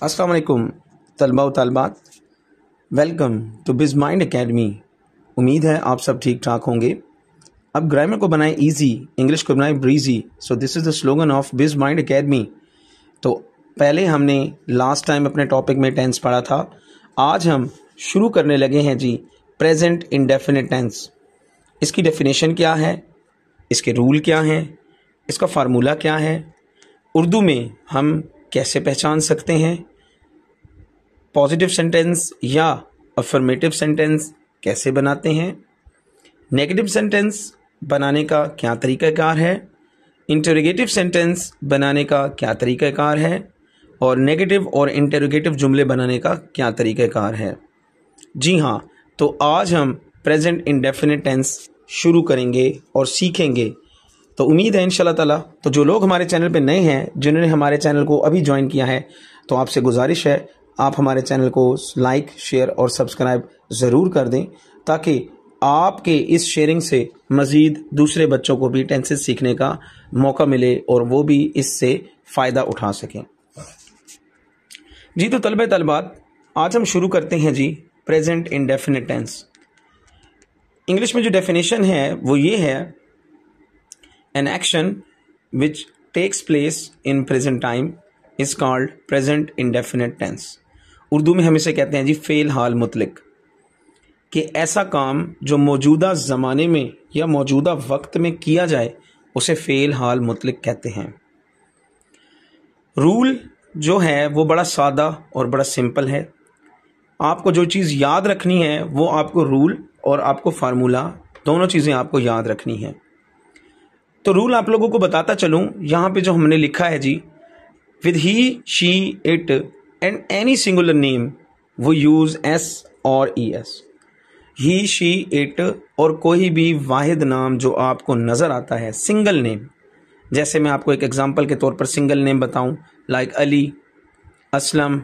अस्सलाम वालेकुम तलबा व तालबात, welcome to Biz Mind academy. उम्मीद है आप सब ठीक ठाक होंगे। अब ग्रामर को बनाएं इजी, इंग्लिश को बनाएं breezy. So this is the slogan of biz Mind academy. तो पहले हमने लास्ट टाइम अपने टॉपिक में टेंस पढ़ा था। आज हम शुरू करने लगे हैं जी प्रेजेंट इंडेफिनिट टेंस। इसकी डेफिनेशन क्या है, इसके रूल क्या हैं, इसका फार्मूला क्या है, उर्दू में हम कैसे पहचान सकते हैं, पॉजिटिव सेंटेंस या अफर्मेटिव सेंटेंस कैसे बनाते हैं, नेगेटिव सेंटेंस बनाने का क्या तरीक़ाकार है, इंटरोगेटिव सेंटेंस बनाने का क्या तरीक़ाकार है और नेगेटिव और इंटरोगेटिव जुमले बनाने का क्या तरीक़ाकार है। जी हाँ, तो आज हम प्रेजेंट इंडेफिनिट टेंस शुरू करेंगे और सीखेंगे। तो उम्मीद है इंशाल्लाह ताला। तो जो लोग हमारे चैनल पे नए हैं, जिन्होंने हमारे चैनल को अभी ज्वाइन किया है, तो आपसे गुजारिश है आप हमारे चैनल को लाइक, शेयर और सब्सक्राइब ज़रूर कर दें, ताकि आपके इस शेयरिंग से मज़ीद दूसरे बच्चों को भी टेंसेस सीखने का मौका मिले और वो भी इससे फ़ायदा उठा सकें। जी तो तलबे तलबात, आज हम शुरू करते हैं जी प्रेजेंट इंडेफिनिट टेंस। इंग्लिश में जो डेफिनेशन है वो ये है, an action which takes place in present time is called present indefinite tense। Urdu में हम इसे कहते हैं जी फ़ेल हाल मुतलिक, कि ऐसा काम जो मौजूदा ज़माने में या मौजूदा वक्त में किया जाए उसे फ़ेल हाल मुतलिक कहते हैं। रूल जो है वो बड़ा सादा और बड़ा सिंपल है। आपको जो चीज़ याद रखनी है वो आपको रूल और आपको फार्मूला दोनों चीज़ें आपको याद रखनी है। तो रूल आप लोगों को बताता चलूँ। यहाँ पे जो हमने लिखा है जी, with he, she, it and any singular name वो यूज़ एस और e s. He, she, it और कोई भी वाहिद नाम जो आपको नज़र आता है, सिंगल नेम। जैसे मैं आपको एक एग्जांपल के तौर पर सिंगल नेम बताऊँ, लाइक अली, असलम,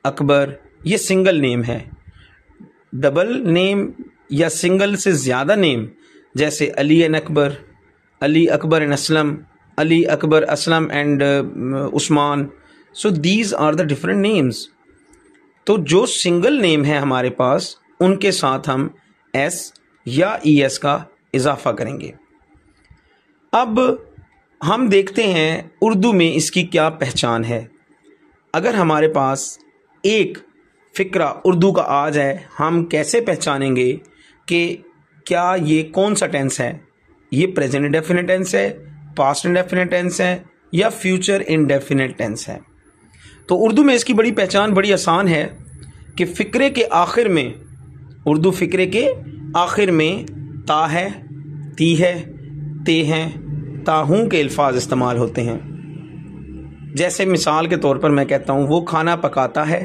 अकबर, ये सिंगल नेम है। डबल नेम या सिंगल से ज़्यादा नेम, जैसे Ali and Akbar, Ali Akbar and Aslam, Ali Akbar Aslam and Usman. So these are the different names. तो जो सिंगल नेम है हमारे पास, उनके साथ हम एस या ई एस का इजाफा करेंगे। अब हम देखते हैं उर्दू में इसकी क्या पहचान है। अगर हमारे पास एक फ़िक्रा उर्दू का आ जाए, हम कैसे पहचानेंगे कि क्या ये कौन सा टेंस है, ये प्रेजेंट इंडेफिनिट टेंस है, पास्ट इंडेफिनिट टेंस है या फ्यूचर इंडेफिनिट टेंस है। तो उर्दू में इसकी बड़ी पहचान बड़ी आसान है कि फ़िक्रे के आखिर में, उर्दू फ़िक्रे के आखिर में ता है, ती है, ते हैं, ताहूं के अल्फाज इस्तेमाल होते हैं। जैसे मिसाल के तौर पर मैं कहता हूँ, वो खाना पकाता है,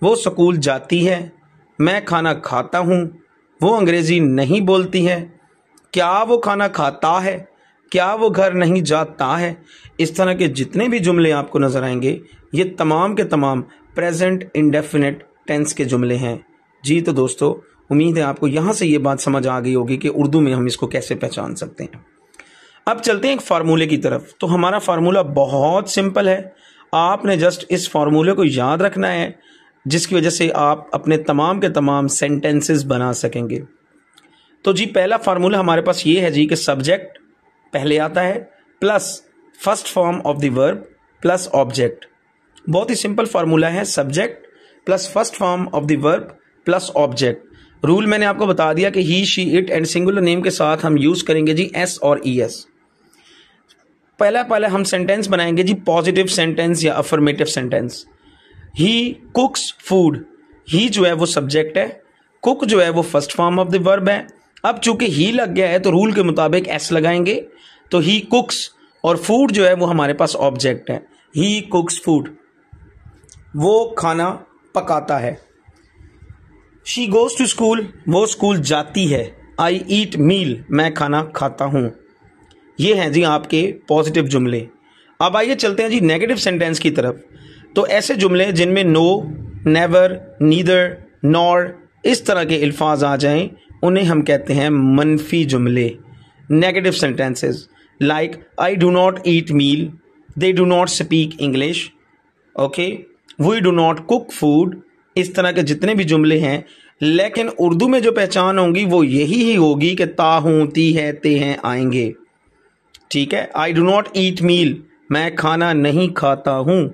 वो स्कूल जाती है, मैं खाना खाता हूँ, वो अंग्रेज़ी नहीं बोलती है, क्या वो खाना खाता है, क्या वो घर नहीं जाता है। इस तरह के जितने भी जुमले आपको नज़र आएंगे, ये तमाम के तमाम प्रेजेंट इंडेफिनिट टेंस के जुमले हैं। जी तो दोस्तों, उम्मीद है आपको यहाँ से ये बात समझ आ गई होगी कि उर्दू में हम इसको कैसे पहचान सकते हैं। अब चलते हैं एक फार्मूले की तरफ। तो हमारा फार्मूला बहुत सिंपल है। आपने जस्ट इस फार्मूले को याद रखना है, जिसकी वजह से आप अपने तमाम के तमाम सेंटेंसेस बना सकेंगे। तो जी पहला फार्मूला हमारे पास ये है जी कि सब्जेक्ट पहले आता है plus first form of the verb plus object. बहुत ही सिंपल फार्मूला है, subject plus first form of the verb plus object. Rule मैंने आपको बता दिया कि he, she, it and singular name के साथ हम यूज़ करेंगे जी एस और ई एस। पहला हम सेंटेंस बनाएंगे जी पॉजिटिव सेंटेंस या अफर्मेटिव सेंटेंस। ही कुक्स फूड, ही जो है वो सब्जेक्ट है, कुक जो है वो first form of the verb है। अब चूंकि ही लग गया है तो रूल के मुताबिक एस लगाएंगे, तो ही कुक्स, और फूड जो है वो हमारे पास ऑब्जेक्ट है। ही कुक्स फूड, वो खाना पकाता है। शी गोज टू स्कूल, वो स्कूल जाती है। आई ईट मील, मैं खाना खाता हूँ। ये हैं जी आपके पॉजिटिव जुमले। अब आइए चलते हैं जी नेगेटिव सेंटेंस की तरफ। तो ऐसे जुमले जिनमें नो, नेवर, नीदर, नॉर इस तरह के अल्फाज आ जाएं, उन्हें हम कहते हैं मनफी जुमले, negative sentences. Like I do not eat meal, they do not speak English, okay, we do not cook food, इस तरह के जितने भी जुमले हैं। लेकिन उर्दू में जो पहचान होंगी वो यही ही होगी कि ता हूँ, ती है, ते हैं, आएंगे। ठीक है। आई डू नॉट ईट मील, मैं खाना नहीं खाता हूँ।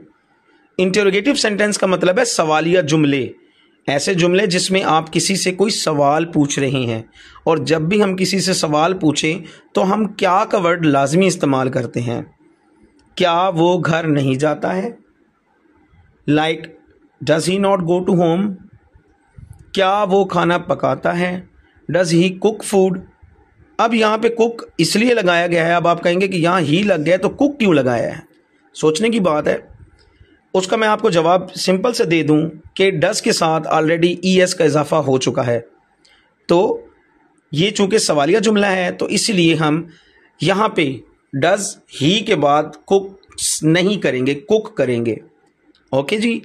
इंटरोगेटिव सेंटेंस का मतलब है सवालिया जुमले, ऐसे जुमले जिसमें आप किसी से कोई सवाल पूछ रहे हैं। और जब भी हम किसी से सवाल पूछें तो हम क्या का वर्ड लाजमी इस्तेमाल करते हैं? क्या वो घर नहीं जाता है? Like does he not go to home. क्या वो खाना पकाता है? Does he cook food. अब यहाँ पे कुक इसलिए लगाया गया है। अब आप कहेंगे कि यहाँ ही लग गया तो कुक क्यों लगाया है? सोचने की बात है। उसका मैं आपको जवाब सिंपल से दे दूं कि डज के साथ ऑलरेडी ईएस का इजाफा हो चुका है। तो ये चूंकि सवालिया जुमला है तो इसलिए हम यहाँ पे डज ही के बाद कुक नहीं करेंगे, कुक करेंगे। ओके जी।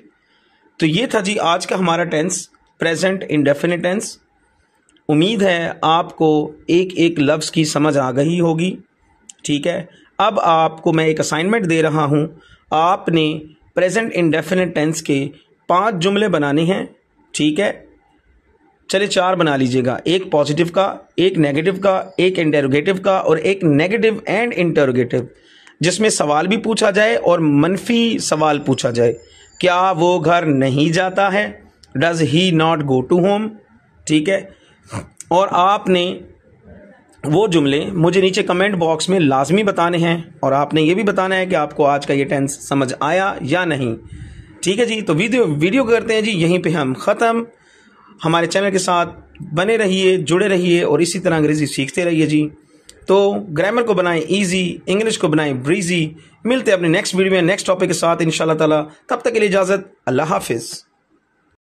तो ये था जी आज का हमारा टेंस, प्रेजेंट इंडेफिनिट टेंस। उम्मीद है आपको एक एक लफ्ज़ की समझ आ गई होगी। ठीक है। अब आपको मैं एक असाइनमेंट दे रहा हूँ। आपने प्रेजेंट इंडेफिनिट टेंस के 5 जुमले बनाने हैं। ठीक है। चलिए 4 बना लीजिएगा, एक पॉजिटिव का, एक नेगेटिव का, एक इंटरोगेटिव का और एक नेगेटिव एंड इंटरोगेटिव, जिसमें सवाल भी पूछा जाए और मनफी सवाल पूछा जाए। क्या वो घर नहीं जाता है? Does he not go to home. ठीक है। और आपने वो जुमले मुझे नीचे कमेंट बॉक्स में लाजमी बताने हैं और आपने ये भी बताना है कि आपको आज का ये टेंस समझ आया या नहीं। ठीक है जी। तो वीडियो करते हैं जी यहीं पे हम ख़त्म। हमारे चैनल के साथ बने रहिए, जुड़े रहिए और इसी तरह अंग्रेज़ी सीखते रहिए जी। तो ग्रामर को बनाएं इजी, इंग्लिश को बनाएं ब्रीजी। मिलते हैं अपने नेक्स्ट वीडियो में नेक्स्ट टॉपिक के साथ इंशाल्लाह ताला। तब तक के लिए इजाज़त, अल्लाह हाफिज़।